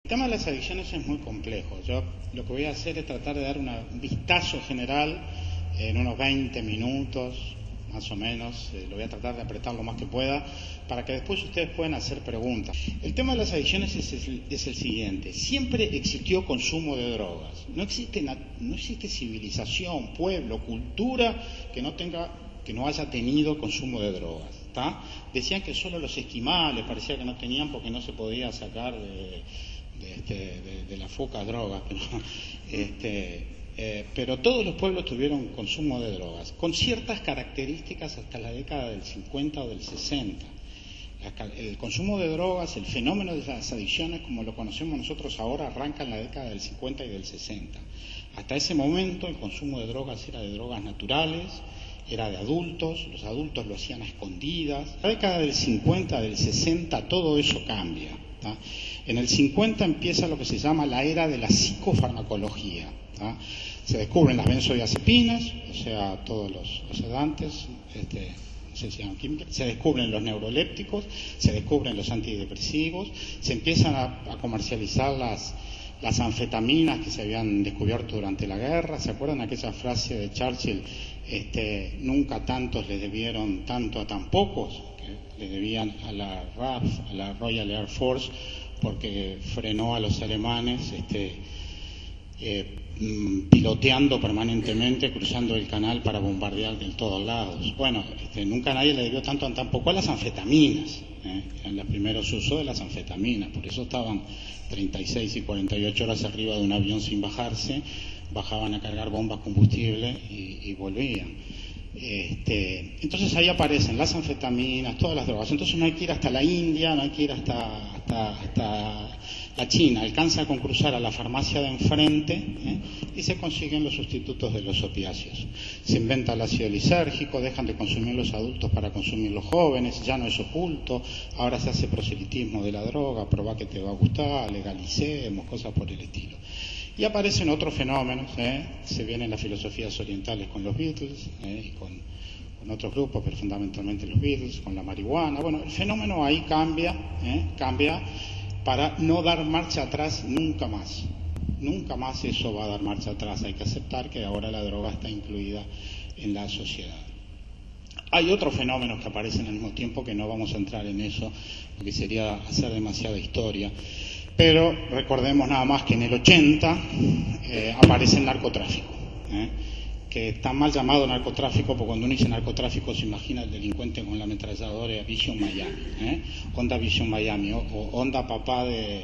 tema de las adicciones es muy complejo. Yo lo que voy a hacer es tratar de dar un vistazo general en unos 20 minutos, más o menos. Lo voy a tratar de apretar lo más que pueda para que después ustedes puedan hacer preguntas. El tema de las adicciones es el siguiente. Siempre existió consumo de drogas. No existe civilización, pueblo, cultura que no haya tenido consumo de drogas. ¿Tá? Decían que solo los esquimales parecía que no tenían porque no se podía sacar de la foca drogas. Pero todos los pueblos tuvieron consumo de drogas, con ciertas características hasta la década del 50 o del 60. El consumo de drogas, el fenómeno de las adicciones, como lo conocemos nosotros ahora, arranca en la década del 50 y del 60. Hasta ese momento el consumo de drogas era de drogas naturales, era de adultos, los adultos lo hacían a escondidas. En la década del 50, del 60, todo eso cambia. ¿Tá? En el 50 empieza lo que se llama la era de la psicofarmacología. ¿Tá? Se descubren las benzodiazepinas, o sea, todos los sedantes, se descubren los neurolépticos, se descubren los antidepresivos, se empiezan a comercializar las anfetaminas que se habían descubierto durante la guerra. ¿Se acuerdan aquella frase de Churchill? Nunca tantos le debieron tanto a tan pocos, que le debían a la RAF, a la Royal Air Force, porque frenó a los alemanes piloteando permanentemente, cruzando el canal para bombardear de todos lados. Bueno, nunca nadie le debió tanto tampoco a las anfetaminas, eran los primeros usos de las anfetaminas, por eso estaban 36 y 48 horas arriba de un avión sin bajarse, bajaban a cargar bombas combustible y volvían. Entonces ahí aparecen las anfetaminas, todas las drogas. Entonces no hay que ir hasta la India, no hay que ir hasta la China, alcanza con cruzar a la farmacia de enfrente y se consiguen los sustitutos de los opiáceos. Se inventa el ácido lisérgico, dejan de consumir los adultos para consumir los jóvenes, ya no es oculto, ahora se hace proselitismo de la droga, probá que te va a gustar, legalicemos, cosas por el estilo. Y aparecen otros fenómenos, se vienen las filosofías orientales con los Beatles y con otros grupos, pero fundamentalmente los Beatles, con la marihuana. Bueno, el fenómeno ahí cambia para no dar marcha atrás nunca más. Nunca más eso va a dar marcha atrás. Hay que aceptar que ahora la droga está incluida en la sociedad. Hay otros fenómenos que aparecen al mismo tiempo, que no vamos a entrar en eso, porque sería hacer demasiada historia. Pero recordemos nada más que en el 80 aparece el narcotráfico, que está mal llamado narcotráfico, porque cuando uno dice narcotráfico se imagina el delincuente con la ametralladora Vision Miami, Onda Vision Miami, o Onda papá de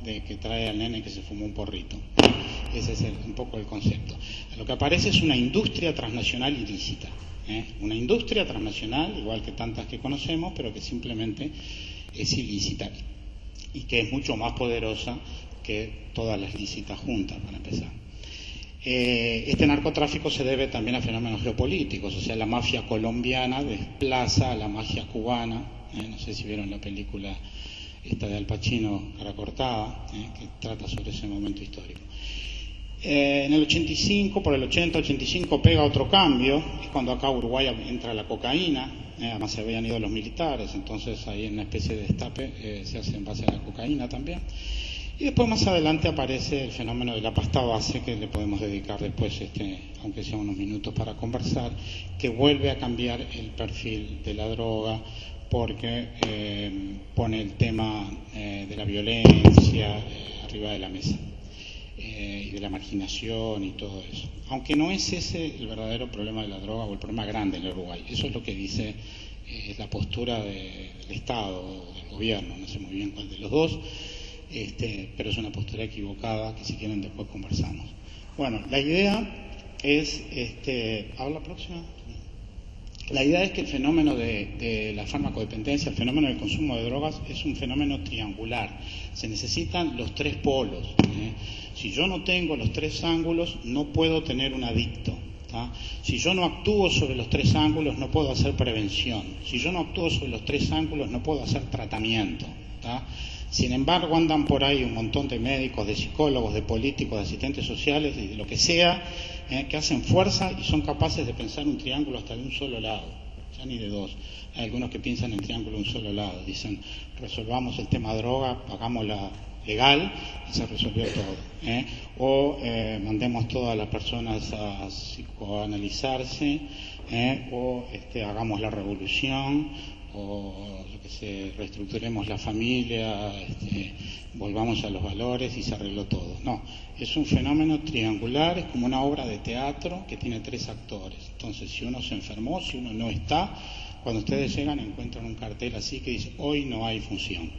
que trae al nene que se fumó un porrito. Ese es un poco el concepto. Lo que aparece es una industria transnacional ilícita, una industria transnacional, igual que tantas que conocemos, pero que simplemente es ilícita y que es mucho más poderosa que todas las lícitas juntas, para empezar. Este narcotráfico se debe también a fenómenos geopolíticos, o sea, la mafia colombiana desplaza a la mafia cubana, no sé si vieron la película esta de Al Pacino, Cara Cortada, que trata sobre ese momento histórico. En el 85, por el 80-85 pega otro cambio, es cuando acá Uruguay entra la cocaína, además se habían ido los militares, entonces ahí en una especie de destape se hace en base a la cocaína también. Y después más adelante aparece el fenómeno de la pasta base, que le podemos dedicar después, aunque sea unos minutos para conversar, que vuelve a cambiar el perfil de la droga, porque pone el tema de la violencia arriba de la mesa. Y de la marginación y todo eso. Aunque no es ese el verdadero problema de la droga o el problema grande en el Uruguay. Eso es lo que dice la postura del Estado o del gobierno, no sé muy bien cuál de los dos, pero es una postura equivocada que si quieren después conversamos. Bueno, la idea es, ¿habla próxima? La idea es que el fenómeno de la farmacodependencia, el fenómeno del consumo de drogas, es un fenómeno triangular. Se necesitan los tres polos. Si yo no tengo los tres ángulos, no puedo tener un adicto. ¿tá? Si yo no actúo sobre los tres ángulos, no puedo hacer prevención. Si yo no actúo sobre los tres ángulos, no puedo hacer tratamiento. ¿tá? Sin embargo, andan por ahí un montón de médicos, de psicólogos, de políticos, de asistentes sociales, y de lo que sea, que hacen fuerza y son capaces de pensar un triángulo hasta de un solo lado, ya ni de dos. Hay algunos que piensan en triángulo de un solo lado, dicen, resolvamos el tema droga, hagamos legal y se resolvió todo. O mandemos todas las personas a psicoanalizarse, o hagamos la revolución, o yo qué sé, reestructuremos la familia, volvamos a los valores y se arregló todo. No, es un fenómeno triangular, es como una obra de teatro que tiene 3 actores. Entonces, si uno se enfermó, si uno no está, cuando ustedes llegan encuentran un cartel así que dice: hoy no hay función.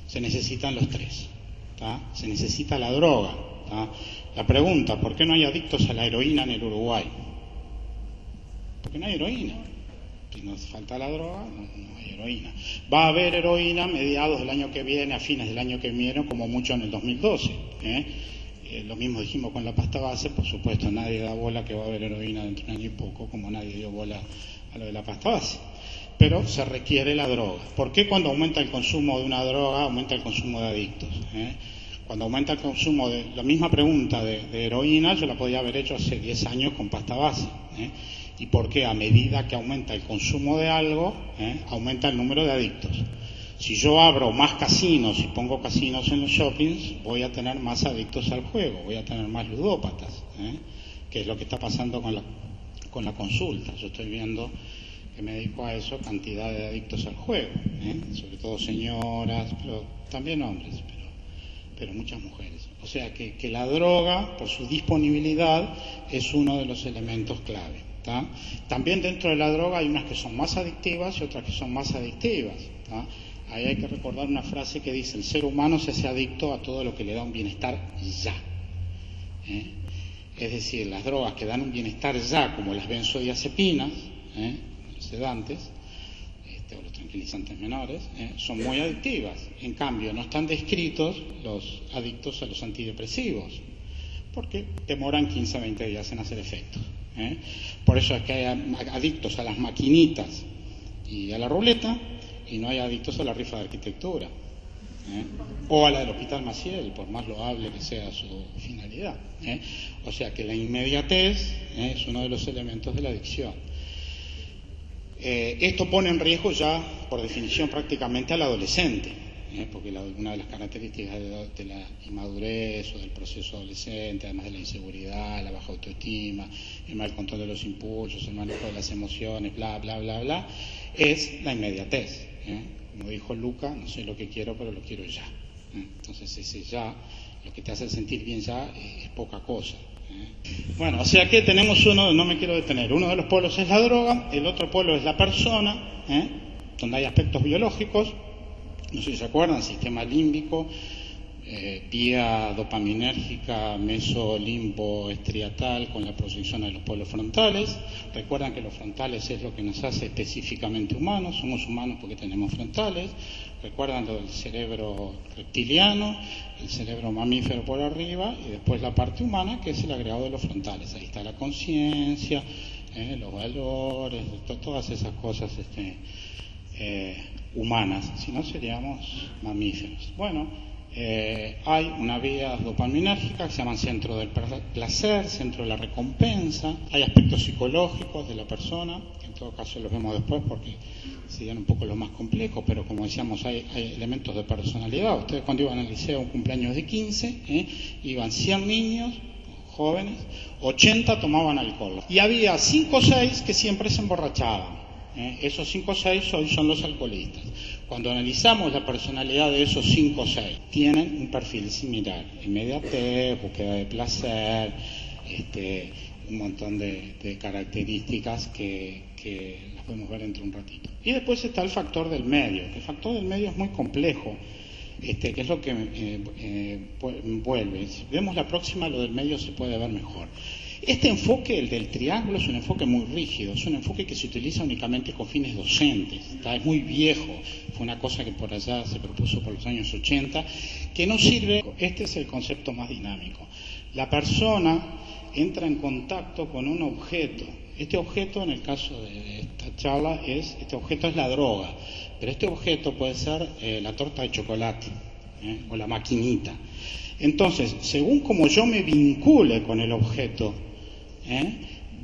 Se necesitan los 3. Se necesita la droga. La pregunta: ¿por qué no hay adictos a la heroína en el Uruguay? Porque no hay heroína. Si nos falta la droga, no hay heroína. Va a haber heroína a mediados del año que viene, a fines del año que viene, como mucho en el 2012. Lo mismo dijimos con la pasta base. Por supuesto, nadie da bola que va a haber heroína dentro de un año y poco, como nadie dio bola a lo de la pasta base. Pero se requiere la droga. ¿Por qué cuando aumenta el consumo de una droga aumenta el consumo de adictos? Cuando aumenta el consumo de la misma pregunta de heroína, yo la podía haber hecho hace 10 años con pasta base. ¿Y por qué? A medida que aumenta el consumo de algo, aumenta el número de adictos. Si yo abro más casinos y pongo casinos en los shoppings, voy a tener más adictos al juego, voy a tener más ludópatas, que es lo que está pasando con la consulta. Yo estoy viendo, que me dedico a eso, cantidad de adictos al juego, sobre todo señoras, pero también hombres, pero muchas mujeres. O sea que la droga, por su disponibilidad, es uno de los elementos clave. También dentro de la droga hay unas que son más adictivas y otras que son más adictivas. Ahí hay que recordar una frase que dice: el ser humano se hace adicto a todo lo que le da un bienestar ya. Es decir, las drogas que dan un bienestar ya, como las benzodiazepinas, los sedantes, o los tranquilizantes menores, son muy adictivas. En cambio, no están descritos los adictos a los antidepresivos, porque demoran 15 a 20 días en hacer efecto. Por eso es que hay adictos a las maquinitas y a la ruleta, y no hay adictos a la rifa de arquitectura, o a la del Hospital Maciel, por más loable que sea su finalidad. O sea que la inmediatez es uno de los elementos de la adicción. Esto pone en riesgo ya, por definición, prácticamente al adolescente, porque una de las características de la inmadurez o del proceso adolescente, además de la inseguridad, la baja autoestima, el mal control de los impulsos, el manejo de las emociones, bla, bla, bla, bla, es la inmediatez. Como dijo Luca: no sé lo que quiero, pero lo quiero ya. Entonces ese ya, lo que te hace sentir bien ya, es poca cosa. Bueno, o sea que tenemos no me quiero detener, uno de los polos es la droga, el otro polo es la persona, donde hay aspectos biológicos. No sé si se acuerdan: sistema límbico, vía dopaminérgica, mesolimbo estriatal, con la proyección de los polos frontales. Recuerdan que los frontales es lo que nos hace específicamente humanos, somos humanos porque tenemos frontales. Recuerdan lo del cerebro reptiliano, el cerebro mamífero por arriba, y después la parte humana, que es el agregado de los frontales. Ahí está la conciencia, los valores, todas esas cosas humanas, si no seríamos mamíferos. Bueno, hay una vía dopaminérgica que se llama centro del placer, centro de la recompensa. Hay aspectos psicológicos de la persona, que en todo caso los vemos después porque serían un poco los más complejos, pero como decíamos, hay elementos de personalidad. Ustedes cuando iban al liceo a un cumpleaños de 15, iban 100 niños jóvenes, 80 tomaban alcohol, y había 5 o 6 que siempre se emborrachaban. Esos 5 o 6 hoy son los alcoholistas. Cuando analizamos la personalidad de esos 5 o 6, tienen un perfil similar: inmediatez, búsqueda de placer, un montón de características que las podemos ver dentro de un ratito. Y después está el factor del medio. El factor del medio es muy complejo, que es lo que vuelve. Si vemos la próxima, lo del medio se puede ver mejor. Este enfoque, el del triángulo, es un enfoque muy rígido, es un enfoque que se utiliza únicamente con fines docentes, es muy viejo, fue una cosa que por allá se propuso por los años 80, que no sirve. Este es el concepto más dinámico. La persona entra en contacto con un objeto. Este objeto, en el caso de esta charla, este objeto es la droga, pero este objeto puede ser la torta de chocolate, o la maquinita. Entonces, según como yo me vincule con el objeto,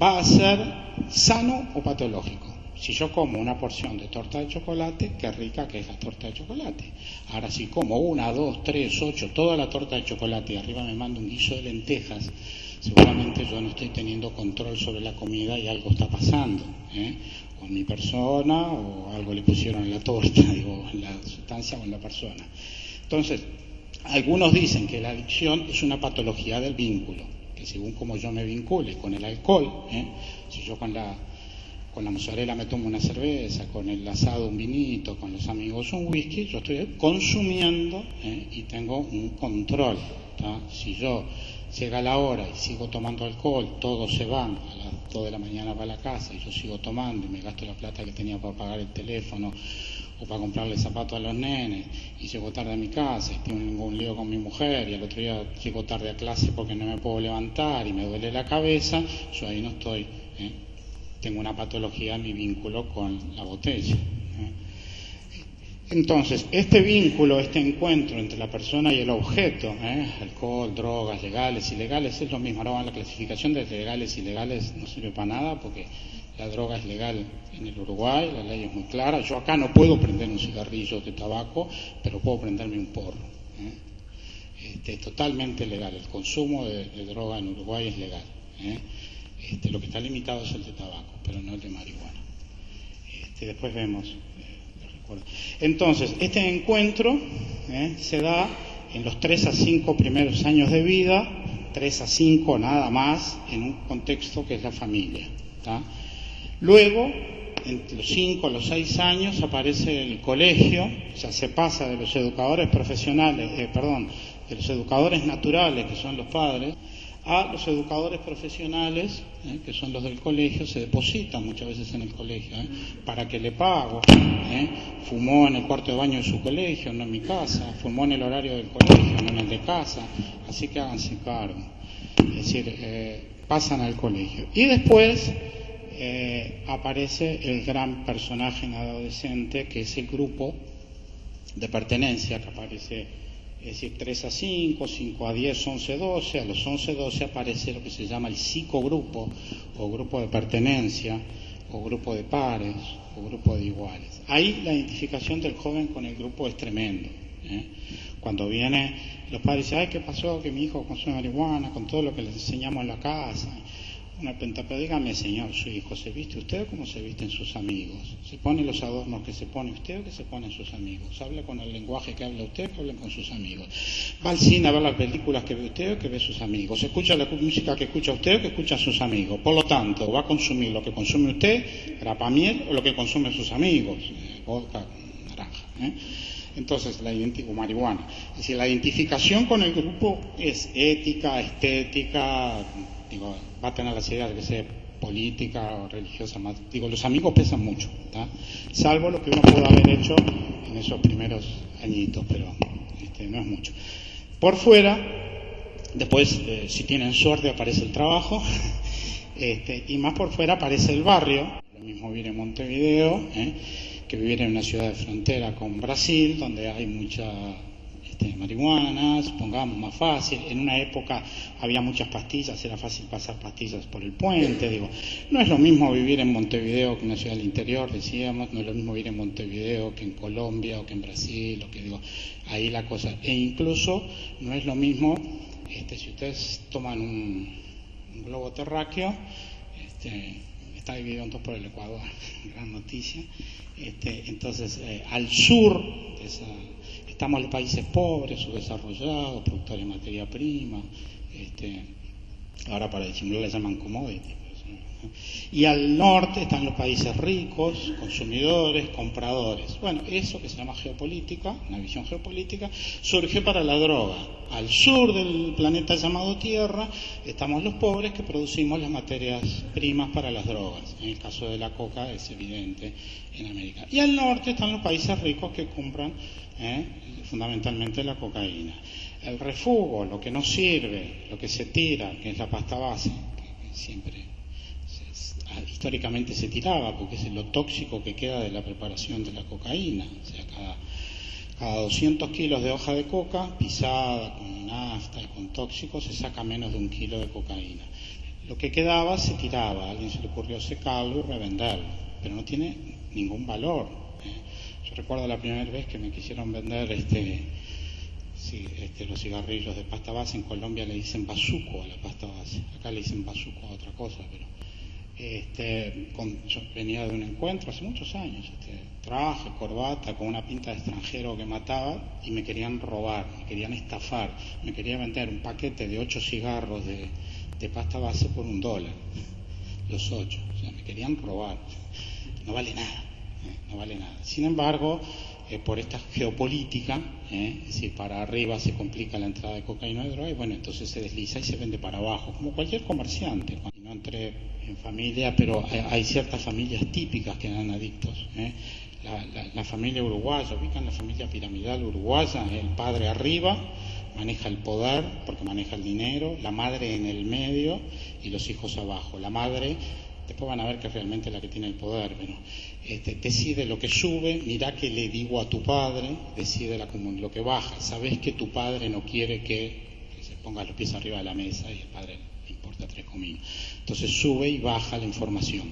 va a ser sano o patológico. si yo como una porción de torta de chocolate, qué rica que es la torta de chocolate. Ahora, si como 1, 2, 3, 8, toda la torta de chocolate y arriba me mando un guiso de lentejas, seguramente yo no estoy teniendo control sobre la comida y algo está pasando, o en mi persona, o algo le pusieron en la torta, digo, en la sustancia o en la persona. Entonces, algunos dicen que la adicción es una patología del vínculo, que según como yo me vincule con el alcohol, si yo con la mozzarella me tomo una cerveza, con el asado un vinito, con los amigos un whisky, yo estoy consumiendo y tengo un control, ¿tá? Si yo llega la hora y sigo tomando alcohol, todos se van, a las 2 de la mañana para la casa y yo sigo tomando y me gasto la plata que tenía para pagar el teléfono o para comprarle zapatos a los nenes y llego tarde a mi casa y tengo un lío con mi mujer y al otro día llego tarde a clase porque no me puedo levantar y me duele la cabeza, yo ahí no estoy, tengo una patología en mi vínculo con la botella. Entonces, este vínculo, este encuentro entre la persona y el objeto, alcohol, drogas, legales, ilegales, es lo mismo. Ahora la clasificación de legales y ilegales no sirve para nada porque la droga es legal en el Uruguay, la ley es muy clara. Yo acá no puedo prender un cigarrillo de tabaco, pero puedo prenderme un porro. Es totalmente legal. El consumo de droga en Uruguay es legal. Lo que está limitado es el de tabaco, pero no el de marihuana. Después vemos. Entonces, este encuentro se da en los 3 a 5 primeros años de vida, 3 a 5 nada más, en un contexto que es la familia, ¿tá? Luego, entre los 5 a los 6 años aparece el colegio, ya se pasa de los educadores profesionales, de los educadores naturales, que son los padres, a los educadores profesionales, que son los del colegio. Se depositan muchas veces en el colegio, para que le pago, fumó en el cuarto de baño de su colegio, no en mi casa, fumó en el horario del colegio, no en el de casa, así que háganse cargo. Es decir, pasan al colegio. Y después aparece el gran personaje en adolescente, que es el grupo de pertenencia, que aparece. Es decir, 3 a 5, 5 a 10, 11 a 12, a los 11 a 12 aparece lo que se llama el psicogrupo, o grupo de pertenencia, o grupo de pares, o grupo de iguales. Ahí la identificación del joven con el grupo es tremendo. Cuando viene, los padres dicen, ay, ¿qué pasó? Que mi hijo consume marihuana, con todo lo que les enseñamos en la casa. Una penta, pero dígame, señor, su hijo, ¿se viste usted o cómo se visten sus amigos? ¿Se pone los adornos que se pone usted o que se ponen sus amigos? ¿Habla con el lenguaje que habla usted o que hablan con sus amigos? ¿Va al cine a ver las películas que ve usted o que ve sus amigos? ¿Escucha la música que escucha usted o que escucha sus amigos? Por lo tanto, ¿va a consumir lo que consume usted, grapamiel, o lo que consumen sus amigos? Vodka, naranja, Entonces, o marihuana. Es decir, la identificación con el grupo es ética, estética, va a tener las ideas de que sea política o religiosa, más, los amigos pesan mucho, ¿tá? Salvo lo que uno pudo haber hecho en esos primeros añitos, pero no es mucho. Por fuera, después, si tienen suerte, aparece el trabajo, y más por fuera aparece el barrio. Lo mismo vivir en Montevideo, que vivir en una ciudad de frontera con Brasil, donde hay mucha marihuana, supongamos más fácil. En una época había muchas pastillas, era fácil pasar pastillas por el puente. No es lo mismo vivir en Montevideo que en una ciudad del interior, decíamos, no es lo mismo vivir en Montevideo que en Colombia o que en Brasil, ahí la cosa. E incluso no es lo mismo, si ustedes toman un globo terráqueo, está dividido en 2 por el Ecuador, gran noticia. Entonces, al sur de estamos los países pobres, subdesarrollados, productores de materia prima, ahora para disimular le llaman commodity. Y al norte están los países ricos, consumidores, compradores. Bueno, eso que se llama geopolítica, una visión geopolítica, surge para la droga. Al sur del planeta llamado Tierra estamos los pobres que producimos las materias primas para las drogas. En el caso de la coca es evidente en América. Y al norte están los países ricos que compran fundamentalmente la cocaína. El refugo, lo que no sirve, lo que se tira, que es la pasta base, que siempre históricamente se tiraba porque es lo tóxico que queda de la preparación de la cocaína. O sea, cada 200 kilos de hoja de coca pisada con nafta y con tóxicos se saca menos de 1 kilo de cocaína. Lo que quedaba se tiraba, a alguien se le ocurrió secarlo y revenderlo. pero no tiene ningún valor. Yo recuerdo la primera vez que me quisieron vender los cigarrillos de pasta base. En Colombia le dicen bazuco a la pasta base, acá le dicen bazuco a otra cosa, pero yo venía de un encuentro hace muchos años, traje, corbata, con una pinta de extranjero que mataba, y me querían robar, me querían estafar, me querían vender un paquete de 8 cigarros de pasta base por $1, los 8, o sea, me querían robar. No vale nada, no vale nada. Sin embargo, por esta geopolítica, es decir, para arriba se complica la entrada de cocaína y droga, y bueno, entonces se desliza y se vende para abajo, como cualquier comerciante. No entré en familia, pero hay ciertas familias típicas que eran adictos. La familia uruguaya, ubican la familia piramidal uruguaya, el padre arriba maneja el poder porque maneja el dinero, la madre en el medio y los hijos abajo. La madre, después van a ver que es realmente la que tiene el poder, pero decide lo que sube, mirá que le digo a tu padre, decide lo que baja. Sabés que tu padre no quiere que se ponga los pies arriba de la mesa, y el padre le importa 3 cominos. Entonces sube y baja la información.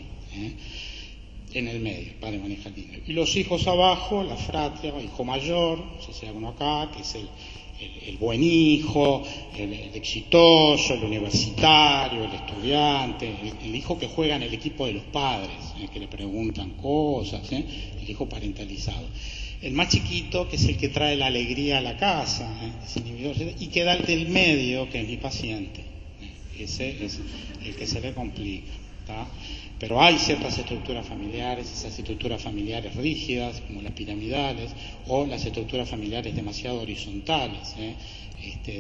En el medio, el padre maneja el dinero. Y los hijos abajo, la fratria, el hijo mayor, no sé si hay alguno acá, que es el buen hijo, el exitoso, el universitario, el estudiante, el hijo que juega en el equipo de los padres, que le preguntan cosas, el hijo parentalizado. El más chiquito, que es el que trae la alegría a la casa, y queda el del medio, que es mi paciente. Ese es el que se le complica. ¿Tá? Pero hay ciertas estructuras familiares, esas estructuras familiares rígidas, como las piramidales, o las estructuras familiares demasiado horizontales,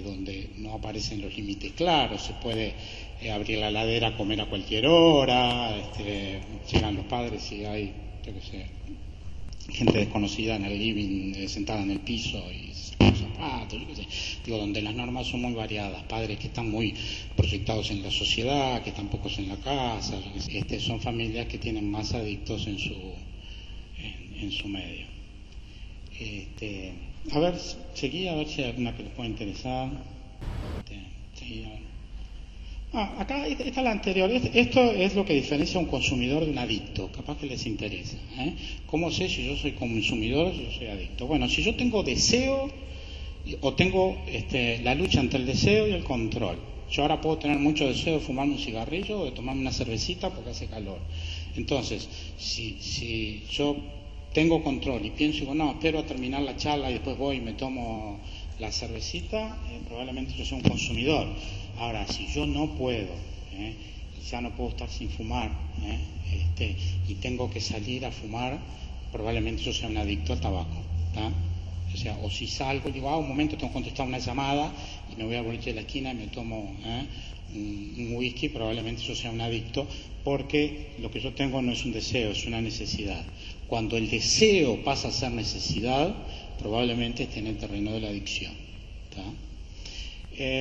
donde no aparecen los límites claros. Se puede abrir la heladera, comer a cualquier hora, llegan los padres y hay, yo qué sé, gente desconocida en el living, sentada en el piso y se saca los zapatos, yo qué sé. Digo, donde las normas son muy variadas, padres que están muy proyectados en la sociedad, que están pocos en la casa, son familias que tienen más adictos en su medio. A ver, seguí a ver si hay alguna que les pueda interesar. Seguí a ver. Acá está la anterior. Esto es lo que diferencia a un consumidor de un adicto. Capaz que les interesa. ¿Cómo sé si yo soy consumidor o si yo soy adicto? Bueno, si yo tengo deseo o tengo la lucha entre el deseo y el control. Yo ahora puedo tener mucho deseo de fumarme un cigarrillo o de tomarme una cervecita porque hace calor. Entonces, si yo tengo control y pienso, digo, no, espero a terminar la charla y después voy y me tomo la cervecita, probablemente yo sea un consumidor. Ahora, si yo no puedo, ya no puedo estar sin fumar, y tengo que salir a fumar, probablemente yo sea un adicto al tabaco. ¿Tá? O sea, o si salgo y digo, un momento, tengo que contestar una llamada y me voy a boliche de la esquina y me tomo un whisky, probablemente yo sea un adicto, porque lo que yo tengo no es un deseo, es una necesidad. Cuando el deseo pasa a ser necesidad, probablemente esté en el terreno de la adicción. ¿Tá?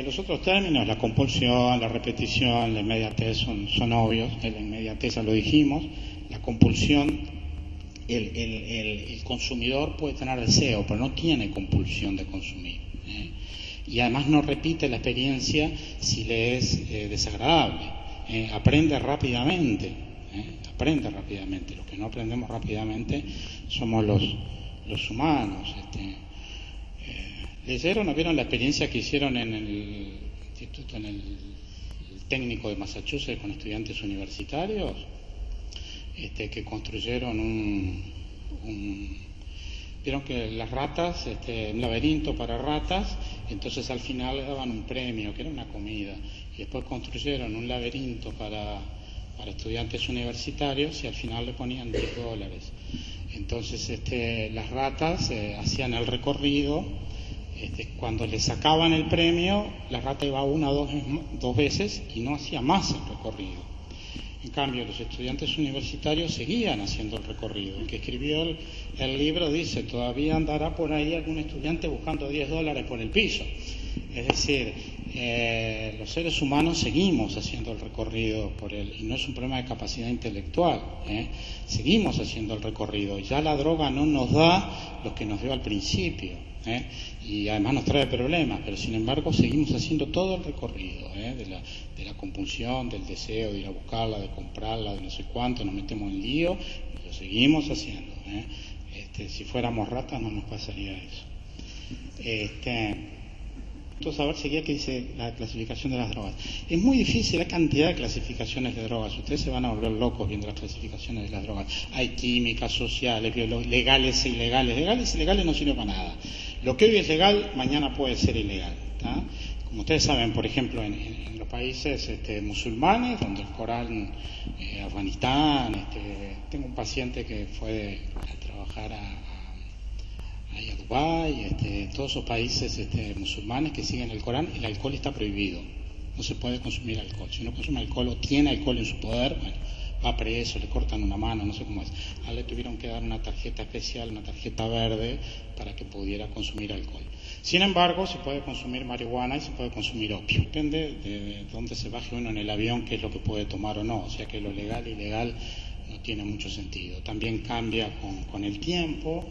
Los otros términos, la compulsión, la repetición, la inmediatez son obvios. La inmediatez ya lo dijimos, la compulsión, el consumidor puede tener deseo, pero no tiene compulsión de consumir. Y además no repite la experiencia si le es desagradable. Aprende rápidamente. Los que no aprendemos rápidamente somos los humanos. ¿Leyeron o vieron la experiencia que hicieron en el instituto, en el técnico de Massachusetts con estudiantes universitarios? Que construyeron vieron que las ratas, un laberinto para ratas, entonces al final le daban un premio, que era una comida, y después construyeron un laberinto para estudiantes universitarios y al final le ponían $10. Entonces las ratas hacían el recorrido. Cuando le sacaban el premio, la rata iba una o dos veces y no hacía más el recorrido. En cambio, los estudiantes universitarios seguían haciendo el recorrido. El que escribió el libro dice, todavía andará por ahí algún estudiante buscando $10 por el piso. Es decir, los seres humanos seguimos haciendo el recorrido por él, y no es un problema de capacidad intelectual. Seguimos haciendo el recorrido. Ya la droga no nos da lo que nos dio al principio. ¿eh? Y además nos trae problemas, pero sin embargo seguimos haciendo todo el recorrido, de la compulsión, del deseo de ir a buscarla, de comprarla, de no sé cuánto, nos metemos en lío y lo seguimos haciendo, si fuéramos ratas no nos pasaría eso. Entonces, a ver, seguía que dice la clasificación de las drogas. Es muy difícil, hay cantidad de clasificaciones de drogas. Ustedes se van a volver locos viendo las clasificaciones de las drogas. Hay químicas, sociales, legales e ilegales. Legales y ilegales no sirven para nada. Lo que hoy es legal, mañana puede ser ilegal. ¿Tá? Como ustedes saben, por ejemplo, en los países musulmanes, donde el Corán, Afganistán, tengo un paciente que fue a trabajar a Dubái, todos esos países musulmanes que siguen el Corán, el alcohol está prohibido, no se puede consumir alcohol. Si uno consume alcohol o tiene alcohol en su poder, bueno, va preso, le cortan una mano, no sé cómo es. A él le tuvieron que dar una tarjeta especial, una tarjeta verde, para que pudiera consumir alcohol. Sin embargo, se puede consumir marihuana y se puede consumir opio. Depende de dónde se baje uno en el avión, qué es lo que puede tomar o no. O sea que lo legal e ilegal no tiene mucho sentido. También cambia con el tiempo.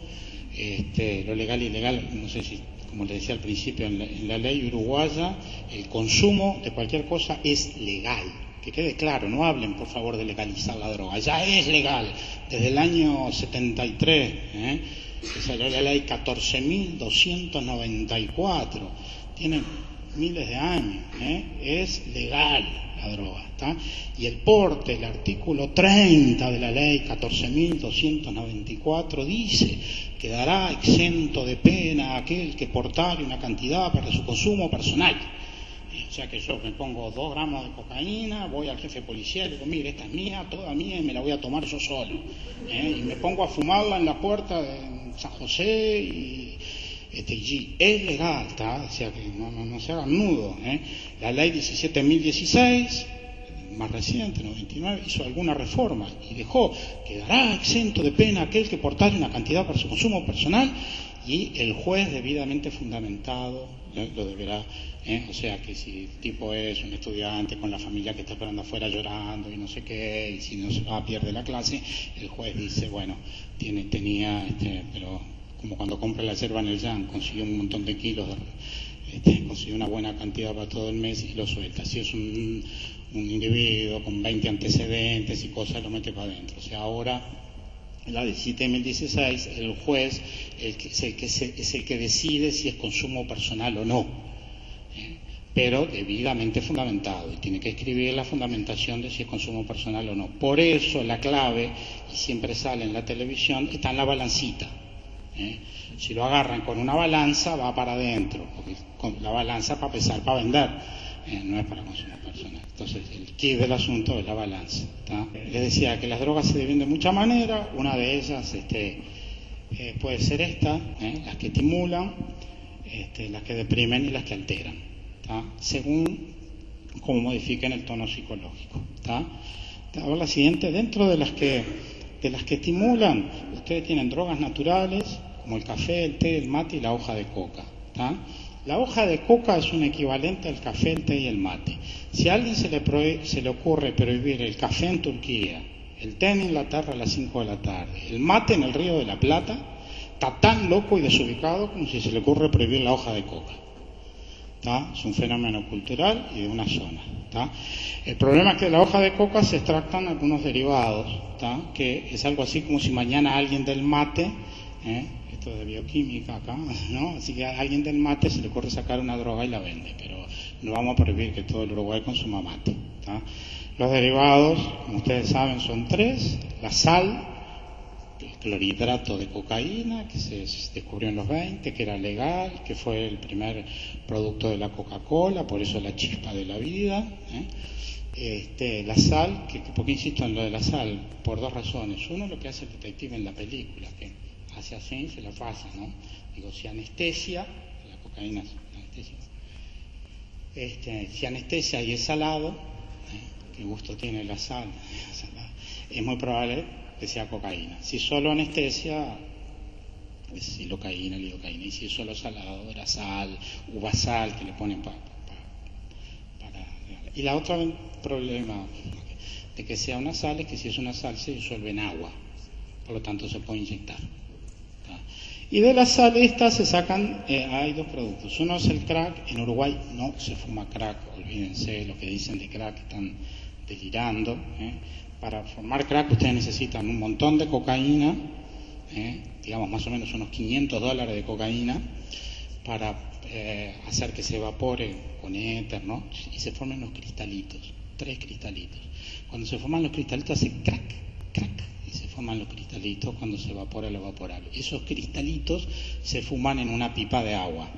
Lo legal e ilegal, no sé si, como les decía al principio, en la ley uruguaya, el consumo de cualquier cosa es legal. Que quede claro, no hablen por favor de legalizar la droga, ya es legal desde el año 73, que salió la ley 14.294, tiene miles de años, es legal la droga, ¿está? Y el porte, el artículo 30 de la ley 14.294 dice: quedará exento de pena aquel que portare una cantidad para su consumo personal. O sea que yo me pongo 2 gramos de cocaína, voy al jefe policial y le digo: mire, esta es mía, toda mía, y me la voy a tomar yo solo, y me pongo a fumarla en la puerta de San José y es legal, ¿tá? O sea que no se hagan nudos, La ley 17.016, más reciente, 99, hizo alguna reforma y dejó: quedará exento de pena aquel que portare una cantidad para su consumo personal, y el juez debidamente fundamentado lo deberá, o sea que si el tipo es un estudiante con la familia que está esperando afuera llorando y no sé qué, y si no se va a pierde la clase, el juez dice: bueno, tenía, pero como cuando compra la yerba en el Jan, consiguió un montón de kilos, consiguió una buena cantidad para todo el mes y lo suelta. Si es un individuo con 20 antecedentes y cosas, lo mete para adentro. O sea, ahora, en la 17.016, el juez es el que decide si es consumo personal o no, pero debidamente fundamentado, y tiene que escribir la fundamentación de si es consumo personal o no. Por eso la clave, y siempre sale en la televisión, está en la balancita. Si lo agarran con una balanza, va para adentro, porque con la balanza para pesar, para vender, no es para consumo personal. Entonces el kit del asunto es la balanza, ¿tá? Les decía que las drogas se dividen de muchas maneras. Una de ellas puede ser las que estimulan, las que deprimen y las que alteran, ¿tá? Según cómo modifiquen el tono psicológico, ¿tá? Ahora la siguiente: dentro de las que estimulan, ustedes tienen drogas naturales como el café, el té, el mate y la hoja de coca, ¿tá? La hoja de coca es un equivalente al café, el té y el mate. Si a alguien se le ocurre prohibir el café en Turquía, el té en Inglaterra a las 5 de la tarde, el mate en el Río de la Plata, está tan loco y desubicado como si se le ocurre prohibir la hoja de coca, ¿tá? Es un fenómeno cultural y de una zona, ¿tá? El problema es que de la hoja de coca se extractan algunos derivados, ¿tá? Que es algo así como si mañana alguien del mate, esto de bioquímica acá, ¿no? Así que a alguien del mate se le ocurre sacar una droga y la vende, pero no vamos a prohibir que todo el Uruguay consuma mate, ¿tá? Los derivados, como ustedes saben, son 3: la sal, el clorhidrato de cocaína, que se descubrió en los 20, que era legal, que fue el primer producto de la Coca-Cola, por eso la chispa de la vida, la sal, ¿por qué insisto en lo de la sal? Por 2 razones. Uno, lo que hace el detective en la película, que hace así y se la pasa, ¿no? Digo, si anestesia, la cocaína es anestesia, si anestesia y es salado, ¿qué gusto tiene la sal? Es muy probable que sea cocaína. Si solo anestesia, es silocaína, lidocaína. Y si es solo salado, era sal, uvasal, que le ponen para... Y la otra problema de que sea una sal es que si es una sal se disuelve en agua, por lo tanto se puede inyectar, ¿tá? Y de la sal esta se sacan, hay dos productos. Uno es el crack. En Uruguay no se fuma crack, olvídense lo que dicen de crack, están delirando. Para formar crack ustedes necesitan un montón de cocaína, digamos más o menos unos $500 de cocaína, para hacer que se evapore con éter, ¿no? Y se formen los cristalitos, 3 cristalitos. Cuando se forman los cristalitos hace crack, crack, y se forman los cristalitos cuando se evapora lo evaporable. Esos cristalitos se fuman en una pipa de agua,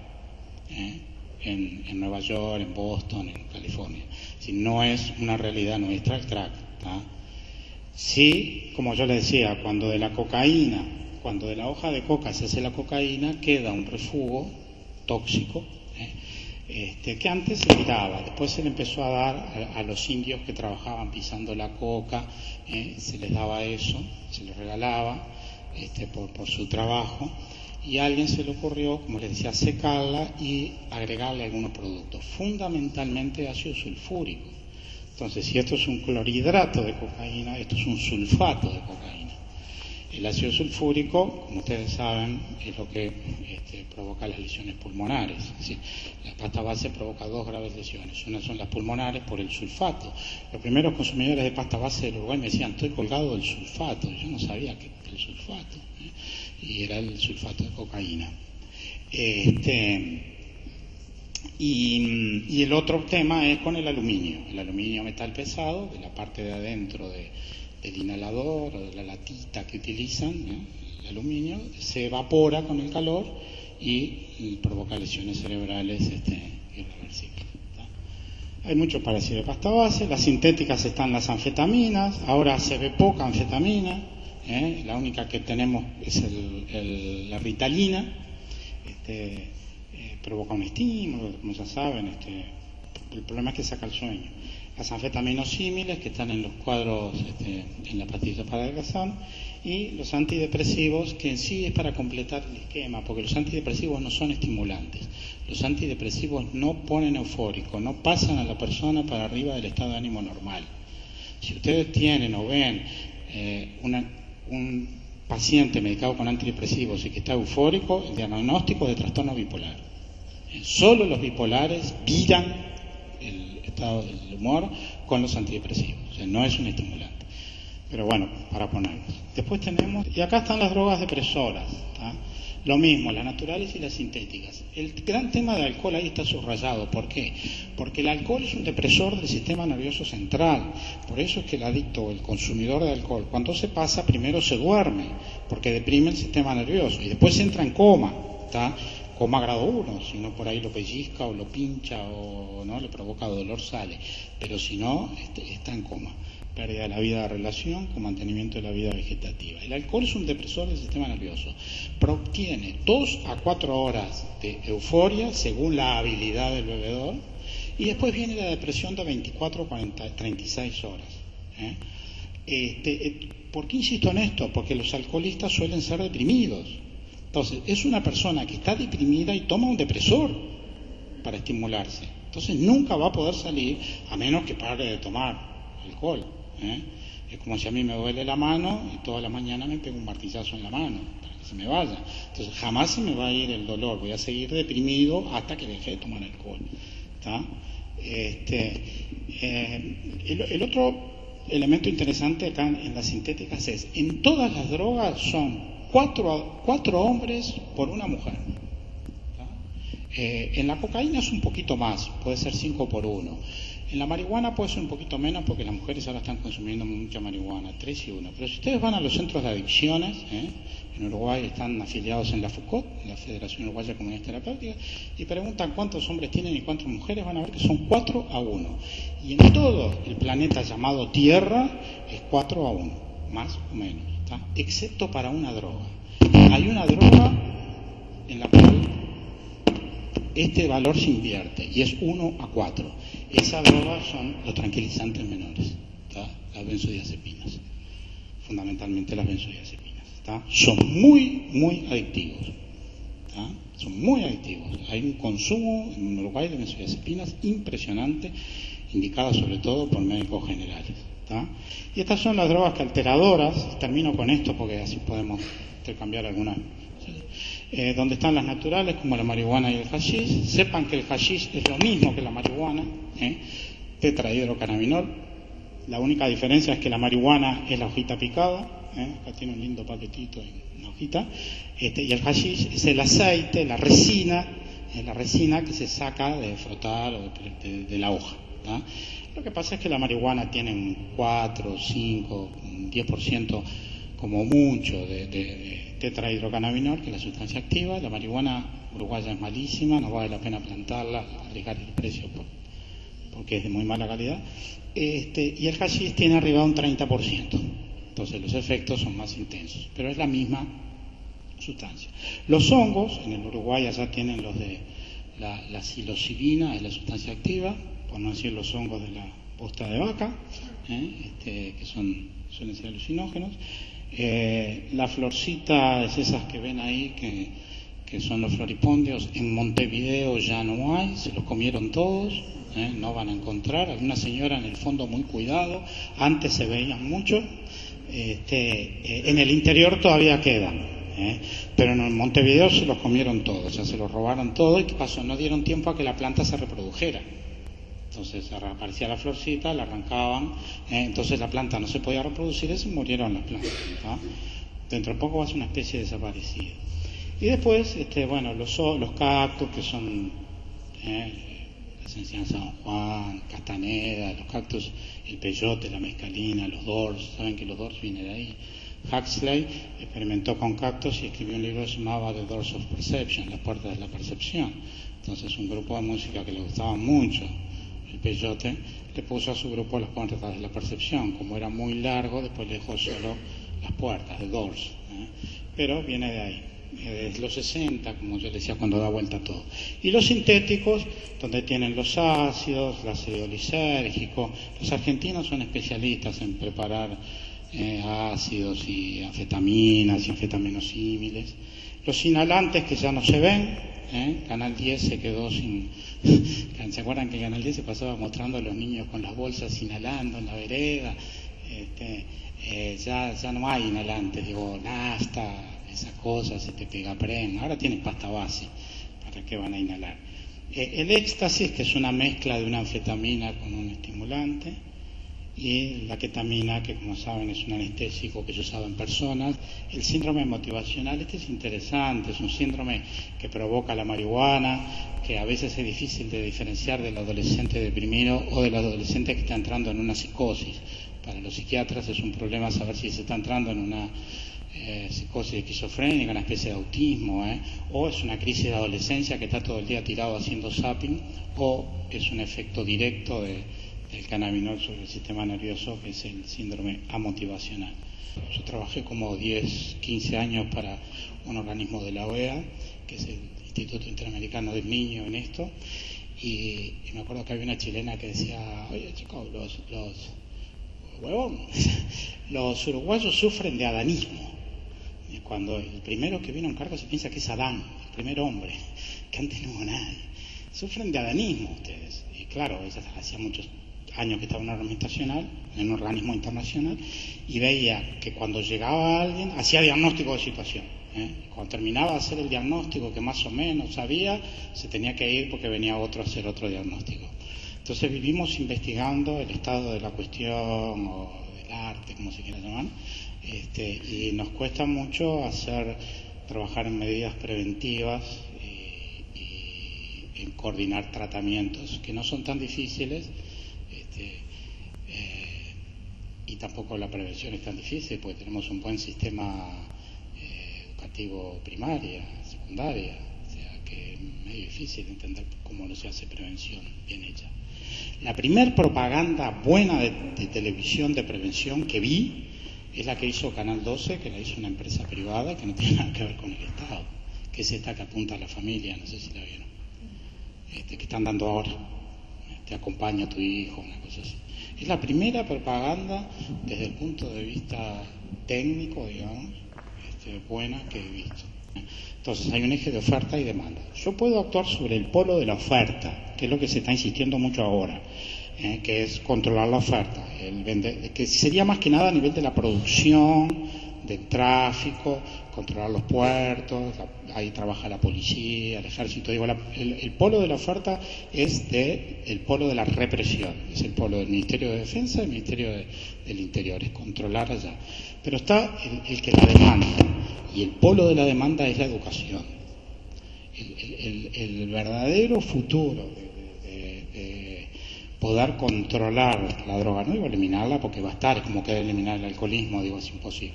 en Nueva York, en Boston, en California. Si no es una realidad nuestra el crack, ¿tá? Sí, como yo le decía, cuando de la hoja de coca se hace la cocaína, queda un refugio tóxico, que antes se tiraba, después se le empezó a dar a los indios que trabajaban pisando la coca, se les daba eso, se les regalaba por su trabajo, y a alguien se le ocurrió, como les decía, secarla y agregarle algunos productos, fundamentalmente ácido sulfúrico. Entonces, si esto es un clorhidrato de cocaína, esto es un sulfato de cocaína. El ácido sulfúrico, como ustedes saben, es lo que provoca las lesiones pulmonares. Es decir, la pasta base provoca 2 graves lesiones. Una son las pulmonares por el sulfato. Los primeros consumidores de pasta base del Uruguay me decían, estoy colgado del sulfato. Yo no sabía que el sulfato, y era el sulfato de cocaína. Y el otro tema es con el aluminio metal pesado, de la parte de adentro del inhalador o de la latita que utilizan, el aluminio, se evapora con el calor y provoca lesiones cerebrales irreversibles. Hay mucho para decir de pasta base. Las sintéticas están las anfetaminas, ahora se ve poca anfetamina, la única que tenemos es la ritalina, provoca un estímulo, como ya saben, el problema es que saca el sueño. Las anfetaminosímiles que están en los cuadros, en la pastilla para adelgazar, y los antidepresivos, que en sí es para completar el esquema, porque los antidepresivos no son estimulantes. Los antidepresivos no ponen eufórico, no pasan a la persona para arriba del estado de ánimo normal. Si ustedes tienen o ven un paciente medicado con antidepresivos y que está eufórico, el diagnóstico es de trastorno bipolar. Solo los bipolares viran el estado del humor con los antidepresivos, o sea, no es un estimulante. Pero bueno, para ponerlos. Después tenemos, y acá están las drogas depresoras, ¿tá? Lo mismo, las naturales y las sintéticas. El gran tema del alcohol ahí está subrayado. ¿Por qué? Porque el alcohol es un depresor del sistema nervioso central. Por eso es que el adicto o el consumidor de alcohol, cuando se pasa, primero se duerme, porque deprime el sistema nervioso, y después entra en coma, ¿tá? Coma grado 1, si no por ahí lo pellizca o lo pincha o no le provoca dolor, sale. Pero si no, está en coma. Pérdida de la vida de relación con mantenimiento de la vida vegetativa. El alcohol es un depresor del sistema nervioso. Obtiene 2 a 4 horas de euforia según la habilidad del bebedor, y después viene la depresión de 24, 40, 36 horas. ¿Por qué insisto en esto? Porque los alcoholistas suelen ser deprimidos. Entonces, es una persona que está deprimida y toma un depresor para estimularse. Entonces, nunca va a poder salir a menos que pare de tomar alcohol. Es como si a mí me duele la mano y toda la mañana me pego un martillazo en la mano para que se me vaya. Entonces, jamás se me va a ir el dolor. Voy a seguir deprimido hasta que deje de tomar alcohol. ¿Tá? El otro elemento interesante acá en las sintéticas es, en todas las drogas son 4 hombres por una mujer. En la cocaína es un poquito más, puede ser 5 por 1. En la marihuana puede ser un poquito menos porque las mujeres ahora están consumiendo mucha marihuana, 3 y 1. Pero si ustedes van a los centros de adicciones, en Uruguay están afiliados en la FUCOT, la Federación Uruguaya de Comunidades Terapéuticas, y preguntan cuántos hombres tienen y cuántas mujeres, van a ver que son 4 a 1. Y en todo el planeta llamado Tierra es 4 a 1, más o menos, ¿tá? Excepto para una droga. Hay una droga en la cual este valor se invierte y es 1 a 4. Esa droga son los tranquilizantes menores, ¿tá? Las benzodiazepinas, fundamentalmente las benzodiazepinas, ¿tá? Son muy, muy adictivos, ¿tá? Son muy adictivos. Hay un consumo en Uruguay de benzodiazepinas impresionante, indicado sobre todo por médicos generales, ¿tá? Y estas son las drogas que alteradoras. Termino con esto porque así podemos intercambiar algunas. donde están las naturales como la marihuana y el hashish. Sepan que el hashish es lo mismo que la marihuana, tetrahidrocannabinol. La única diferencia es que la marihuana es la hojita picada, acá tiene un lindo paquetito y una hojita, y el hashish es el aceite, la resina que se saca de frotar o de la hoja, ¿tá? Lo que pasa es que la marihuana tiene un 4, 5, un 10% como mucho de tetrahidrocannabinol, que es la sustancia activa. La marihuana uruguaya es malísima, no vale la pena plantarla, arriesgar el precio porque es de muy mala calidad. Y el hashish tiene arriba de un 30%, entonces los efectos son más intensos, pero es la misma sustancia. Los hongos, en el Uruguay allá tienen los de la psilocibina, es la sustancia activa, por no decir los hongos de la posta de vaca, que suelen ser alucinógenos. La florcita es esas que ven ahí, que son los floripondios. En Montevideo ya no hay, se los comieron todos, no van a encontrar. Alguna señora en el fondo muy cuidado, antes se veían mucho, en el interior todavía quedan, pero en Montevideo se los comieron todos, ya se los robaron todo. ¿Y qué pasó? No dieron tiempo a que la planta se reprodujera. Entonces aparecía la florcita, la arrancaban, entonces la planta no se podía reproducir y se murieron las plantas, ¿no? Dentro de poco va a ser una especie desaparecida. Y después, los cactus, que son la esencia de San Juan, Castaneda, los cactus, el peyote, la mescalina, los dors, saben que los dors vienen de ahí. Huxley experimentó con cactus y escribió un libro que se llamaba The Doors of Perception, las puertas de la percepción. Entonces un grupo de música que le gustaba mucho el peyote le puso a su grupo las puertas de la percepción. Como era muy largo, después le dejó solo las puertas, The Doors, pero viene de ahí, de los 60, como yo decía, cuando da vuelta todo. Y los sintéticos, donde tienen los ácidos, el ácido lisérgico. Los argentinos son especialistas en preparar ácidos y anfetaminas y anfetaminosímiles. Los inhalantes, que ya no se ven, Canal 10 se quedó sin... ¿Se acuerdan que Canal 10 se pasaba mostrando a los niños con las bolsas inhalando en la vereda? Ya no hay inhalantes, Nasta, esas cosas, Pegapren. Ahora tienen pasta base, ¿para qué van a inhalar? El éxtasis, que es una mezcla de una anfetamina con un estimulante, y la ketamina, que como saben es un anestésico que se usaba en personas. El síndrome motivacional, es interesante, es un síndrome que provoca la marihuana, que a veces es difícil de diferenciar del adolescente deprimido o del adolescente que está entrando en una psicosis. Para los psiquiatras es un problema saber si se está entrando en una psicosis esquizofrénica, una especie de autismo, o es una crisis de adolescencia que está todo el día tirado haciendo zapping, o es un efecto directo del cannabinol sobre el sistema nervioso, que es el síndrome amotivacional. Yo trabajé como 10, 15 años para un organismo de la OEA, que es el Instituto Interamericano del Niño, en esto, y me acuerdo que había una chilena que decía: oye chicos, los uruguayos sufren de adanismo. Y cuando el primero que vino en cargo se piensa que es Adán, el primer hombre, que antes no hubo nadie. Sufren de adanismo ustedes. Y claro, ella hacía muchos años que estaba en un organismo internacional, y veía que cuando llegaba alguien hacía diagnóstico de situación, cuando terminaba de hacer el diagnóstico, que más o menos sabía, se tenía que ir porque venía otro a hacer otro diagnóstico. Entonces vivimos investigando el estado de la cuestión, o del arte, como se quiera llamar, y nos cuesta mucho trabajar en medidas preventivas y en coordinar tratamientos que no son tan difíciles. Y tampoco la prevención es tan difícil, porque tenemos un buen sistema educativo primaria, secundaria, o sea que es medio difícil entender cómo no se hace prevención bien hecha. La primer propaganda buena de televisión de prevención que vi es la que hizo Canal 12, que la hizo una empresa privada que no tiene nada que ver con el Estado, que es esta que apunta a la familia, no sé si la vieron, que están dando ahora. Te acompaña a tu hijo, una cosa así. Es la primera propaganda desde el punto de vista técnico, digamos, buena que he visto. Entonces hay un eje de oferta y demanda. Yo puedo actuar sobre el polo de la oferta, que es lo que se está insistiendo mucho ahora, que es controlar la oferta, que sería más que nada a nivel de la producción, del tráfico, controlar los puertos, ahí trabaja la policía, el ejército. Digo, el polo de la oferta es el polo de la represión, es el polo del Ministerio de Defensa y del Ministerio del Interior, es controlar allá. Pero está el que la demanda, y el polo de la demanda es la educación. El verdadero futuro de poder controlar la droga, no digo eliminarla porque va a estar, como que eliminar el alcoholismo, digo, es imposible,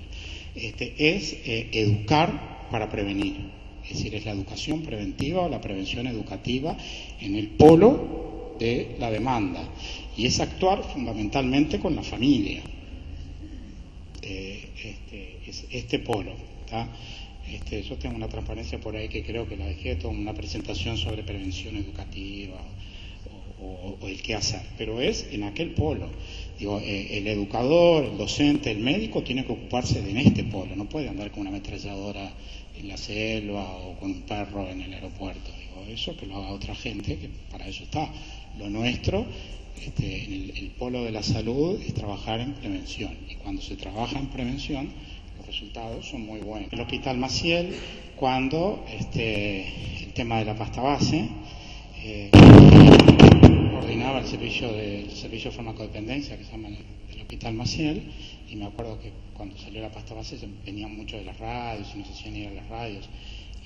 es educar para prevenir, es decir, es la educación preventiva o la prevención educativa en el polo de la demanda, y es actuar fundamentalmente con la familia, este polo, ¿tá? Yo tengo una transparencia por ahí que creo que la dejé, toda una presentación sobre prevención educativa o el qué hacer, pero es en aquel polo. Digo, el educador, el docente, el médico tiene que ocuparse de en este polo, no puede andar con una ametralladora en la selva o con un perro en el aeropuerto. Digo, eso que lo haga otra gente, que para eso está. Lo nuestro, en el polo de la salud, es trabajar en prevención, y cuando se trabaja en prevención, los resultados son muy buenos. El Hospital Maciel, cuando el tema de la pasta base, coordinaba el servicio de farmacodependencia que se llama el Hospital Maciel, y me acuerdo que cuando salió la pasta base venían muchos de las radios y nos hacían ir a las radios,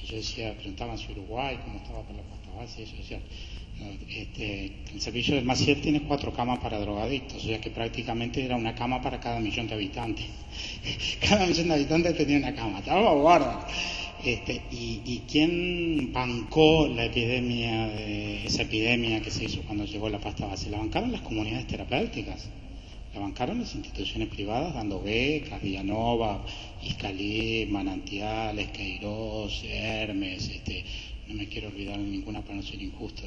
y yo decía, preguntaban si Uruguay cómo estaba con la pasta base, y yo decía, el servicio del Maciel tiene 4 camas para drogadictos, o sea que prácticamente era una cama para cada 1.000.000 de habitantes. Cada 1.000.000 de habitantes tenía una cama, estaba guarda. ¿Y quién bancó esa epidemia que se hizo cuando llegó la pasta base? La bancaron las comunidades terapéuticas, la bancaron las instituciones privadas dando becas, Villanova, Iscalí, Manantiales, Queiroz, Hermes, no me quiero olvidar de ninguna para no ser injusto,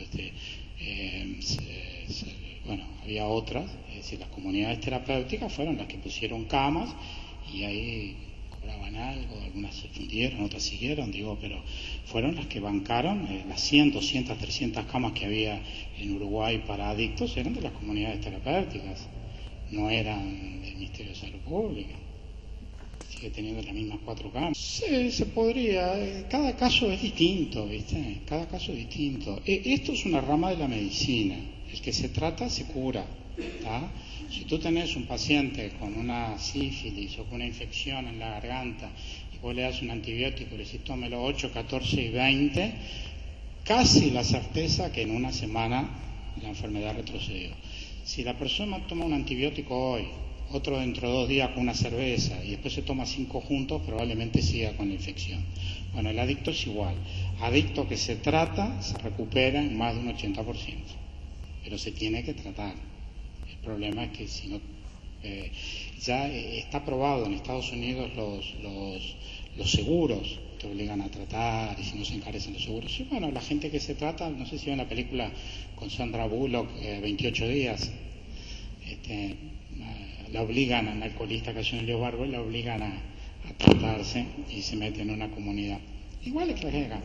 bueno, había otras, es decir, las comunidades terapéuticas fueron las que pusieron camas, y ahí cobraban algo, algunas se fundieron, otras siguieron, digo, pero fueron las que bancaron las 100, 200, 300 camas que había en Uruguay para adictos, eran de las comunidades terapéuticas, no eran del Ministerio de Salud Pública. Sigue teniendo las mismas 4 camas. Sí, se podría, cada caso es distinto, ¿viste? Cada caso es distinto. Esto es una rama de la medicina, el que se trata se cura, ¿tá? Si tú tenés un paciente con una sífilis o con una infección en la garganta y vos le das un antibiótico y le decís tómelo 8, 14 y 20, casi la certeza que en una semana la enfermedad retrocedió. Si la persona toma un antibiótico hoy, otro dentro de 2 días con una cerveza y después se toma 5 juntos, probablemente siga con la infección. Bueno, el adicto es igual. Adicto que se trata se recupera en más de un 80%, pero se tiene que tratar. El problema es que si no, ya está probado en Estados Unidos los seguros te obligan a tratar, y si no se encarecen los seguros. Y bueno, la gente que se trata, no sé si ven la película con Sandra Bullock, 28 días, la obligan a un alcoholista que hace un Barbo, la obligan a tratarse y se mete en una comunidad. Igual es que la llega.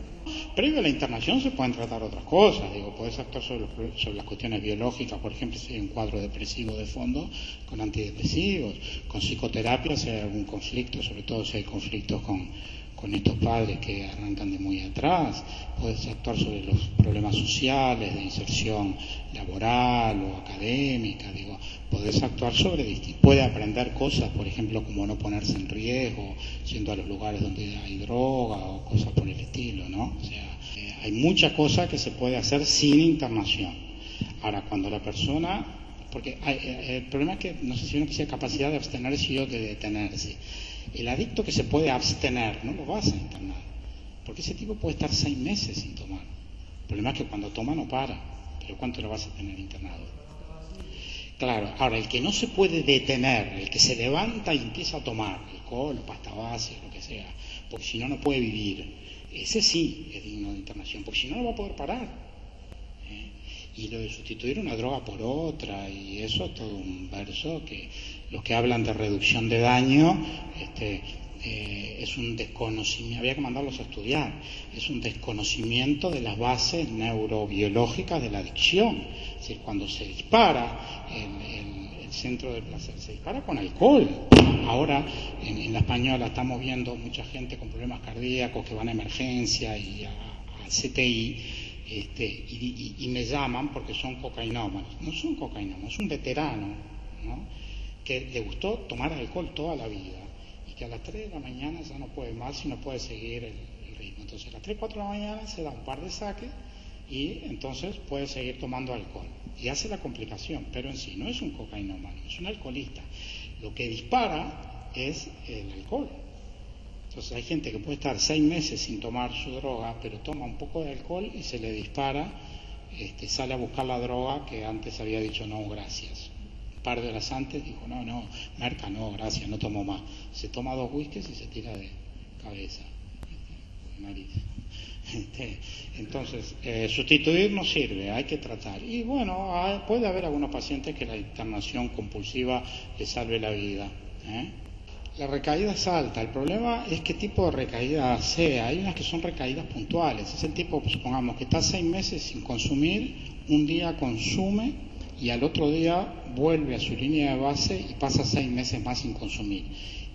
Previo a la internación se pueden tratar otras cosas, digo, puedes actuar sobre las cuestiones biológicas, por ejemplo, si hay un cuadro depresivo de fondo, con antidepresivos, con psicoterapia si hay algún conflicto, sobre todo si hay conflictos con estos padres que arrancan de muy atrás, puedes actuar sobre los problemas sociales, de inserción laboral o académica, digo, podés actuar sobre distintos, puede aprender cosas, por ejemplo, como no ponerse en riesgo, yendo a los lugares donde hay droga o cosas por el estilo, ¿no? O sea, hay muchas cosas que se puede hacer sin internación. Ahora, cuando la persona, porque el problema es que no sé si uno tiene capacidad de abstenerse o de detenerse. El adicto que se puede abstener no lo vas a internar, porque ese tipo puede estar 6 meses sin tomar. El problema es que cuando toma no para, pero ¿cuánto lo vas a tener internado? Claro, ahora el que no se puede detener, el que se levanta y empieza a tomar alcohol, pasta base, lo que sea, porque si no, no puede vivir, ese sí es digno de internación, porque si no, no va a poder parar. Y lo de sustituir una droga por otra, y eso es todo un verso que los que hablan de reducción de daño es un desconocimiento, había que mandarlos a estudiar, es un desconocimiento de las bases neurobiológicas de la adicción. Es decir, cuando se dispara el centro del placer, se dispara con alcohol. Ahora en la española estamos viendo mucha gente con problemas cardíacos que van a emergencia y a CTI, y me llaman porque son cocainómanos. No son cocainómanos, es un veterano, ¿no?, que le gustó tomar alcohol toda la vida y que a las 3 de la mañana ya no puede más y no puede seguir el ritmo. Entonces a las 3, 4 de la mañana se da un par de saques y entonces puede seguir tomando alcohol y hace la complicación, pero en sí no es un cocainómano, es un alcoholista. Lo que dispara es el alcohol. Entonces hay gente que puede estar 6 meses sin tomar su droga, pero toma un poco de alcohol y se le dispara, sale a buscar la droga que antes había dicho no, gracias. Un par de horas antes dijo, no, Merca, no, gracias, no tomo más. Se toma 2 whiskies y se tira de cabeza, de nariz. Entonces, sustituir no sirve, hay que tratar. Y bueno, puede haber algunos pacientes que la internación compulsiva les salve la vida, La recaída es alta. El problema es qué tipo de recaída sea. Hay unas que son recaídas puntuales. Es el tipo, supongamos, que está 6 meses sin consumir, un día consume y al otro día vuelve a su línea de base y pasa 6 meses más sin consumir.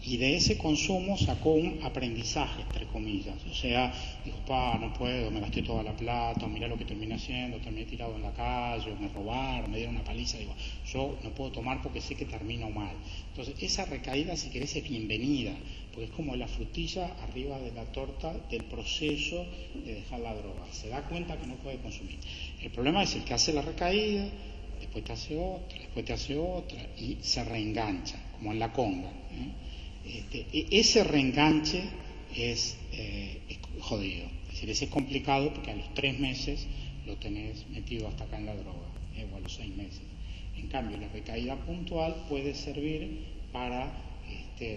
Y de ese consumo sacó un aprendizaje, entre comillas. O sea, dijo, no puedo, me gasté toda la plata, mirá lo que terminé haciendo, terminé tirado en la calle, o me robaron, me dieron una paliza. Digo, yo no puedo tomar porque sé que termino mal. Entonces, esa recaída, si querés, es bienvenida, porque es como la frutilla arriba de la torta del proceso de dejar la droga. Se da cuenta que no puede consumir. El problema es el que hace la recaída, después te hace otra, después te hace otra, y se reengancha, como en la conga, ese reenganche es jodido, es decir, ese es complicado porque a los 3 meses lo tenés metido hasta acá en la droga, o a los 6 meses. En cambio, la recaída puntual puede servir para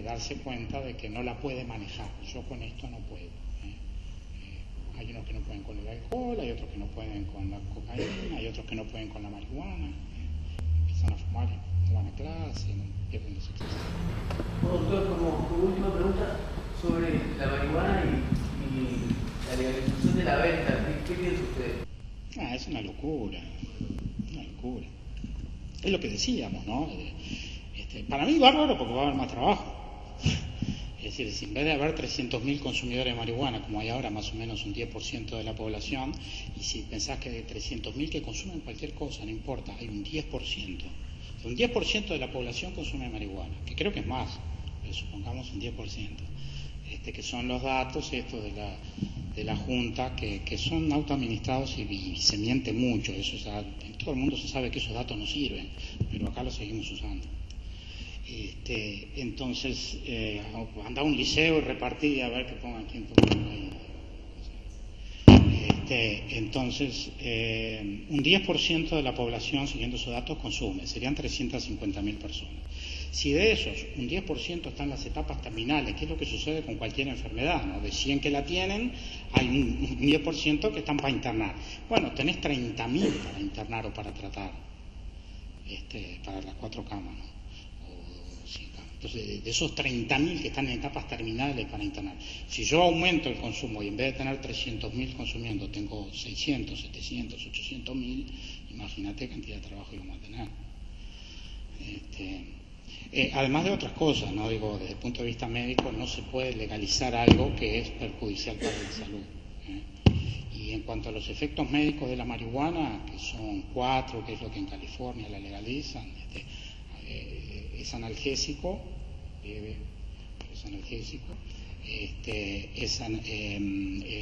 darse cuenta de que no la puede manejar. Yo con esto no puedo. Hay unos que no pueden con el alcohol, hay otros que no pueden con la cocaína, hay otros que no pueden con la marihuana, empiezan a fumar y no van a clase, no pierden los excesos. Doctor, como última pregunta sobre la marihuana y la legalización de la venta, ¿qué piensa usted? Es una locura, Es lo que decíamos, ¿no? Para mí bárbaro porque va a haber más trabajo. Es decir, si en vez de haber 300.000 consumidores de marihuana, como hay ahora más o menos un 10% de la población, y si pensás que de 300.000 que consumen cualquier cosa, no importa, hay un 10%. Un 10% de la población consume marihuana, que creo que es más, pero supongamos un 10%, que son los datos estos de la Junta, que son autoadministrados y se miente mucho. Eso, en todo el mundo se sabe que esos datos no sirven, pero acá los seguimos usando. Entonces, anda a un liceo y repartí a ver que pongan quién toma ahí. Entonces, un 10% de la población, siguiendo esos datos, consume, serían 350.000 personas. Si de esos, un 10% están en las etapas terminales, que es lo que sucede con cualquier enfermedad, ¿no? De 100 que la tienen, hay un 10% que están para internar. Bueno, tenés 30.000 para internar o para tratar, para las 4 camas, ¿no? Entonces, de esos 30.000 que están en etapas terminales para internar, si yo aumento el consumo y en vez de tener 300.000 consumiendo tengo 600, 700, 800.000, imagínate cantidad de trabajo que vamos a tener. Además de otras cosas, ¿no? Digo, desde el punto de vista médico no se puede legalizar algo que es perjudicial para la salud. Y en cuanto a los efectos médicos de la marihuana, que son 4, que es lo que en California la legalizan, es analgésico, es analgésico,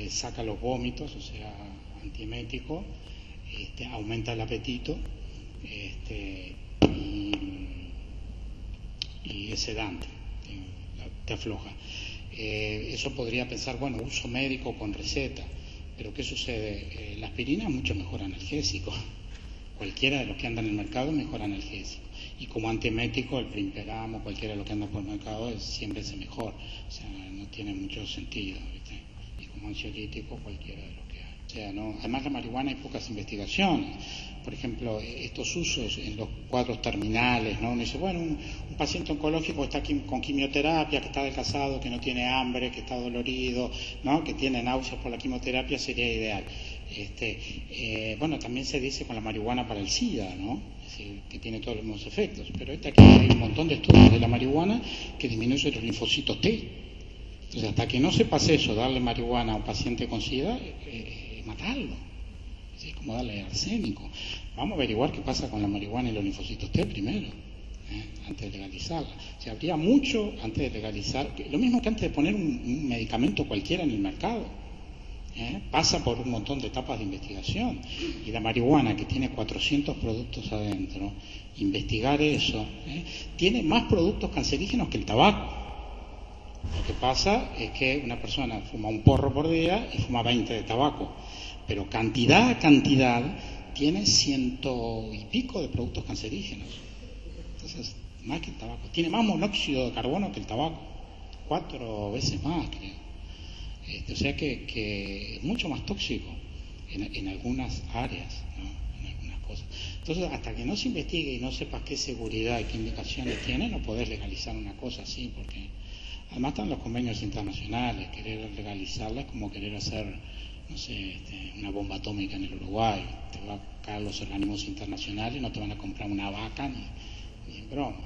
saca los vómitos, o sea, antiemético, aumenta el apetito, y es sedante, te afloja. Eso podría pensar, bueno, uso médico con receta, pero ¿qué sucede? La aspirina es mucho mejor analgésico. Cualquiera de los que andan en el mercado es mejor analgésico. Y como antiemético, el Primperam o cualquiera de los que andan por el mercado siempre es mejor. O sea, no tiene mucho sentido, ¿viste? Y como ansiolítico, cualquiera de los que hay. O sea, no. Además, la marihuana hay pocas investigaciones. por ejemplo, estos usos en los cuadros terminales, ¿no? Uno dice, bueno, un paciente oncológico está aquí con quimioterapia, que está adelgazado, que no tiene hambre, que está dolorido, ¿no? Que tiene náuseas por la quimioterapia, sería ideal. Bueno, también se dice con la marihuana para el SIDA, ¿no? Es decir, que tiene todos los mismos efectos. Pero aquí hay un montón de estudios de la marihuana que disminuye los linfocitos T. Entonces, hasta que no sepas eso, darle marihuana a un paciente con SIDA, matarlo. Es como darle arsénico. Vamos a averiguar qué pasa con la marihuana y los linfocitos T primero, antes de legalizarla. O sea, habría mucho antes de legalizar, lo mismo que antes de poner un medicamento cualquiera en el mercado. Pasa por un montón de etapas de investigación. Y la marihuana, que tiene 400 productos adentro, investigar eso, tiene más productos cancerígenos que el tabaco. Lo que pasa es que una persona fuma un porro por día y fuma 20 de tabaco, pero cantidad a cantidad tiene 100 y pico de productos cancerígenos. Entonces, más que el tabaco. Tiene más monóxido de carbono que el tabaco, 4 veces más, creo. O sea que es mucho más tóxico en algunas áreas, ¿no? En algunas cosas. Entonces, hasta que no se investigue y no sepas qué seguridad y qué indicaciones tiene, no podés legalizar una cosa así, porque además están los convenios internacionales. Querer legalizarla es como querer hacer, no sé, una bomba atómica en el Uruguay. Te van a caer los organismos internacionales, no te van a comprar una vaca ni en broma.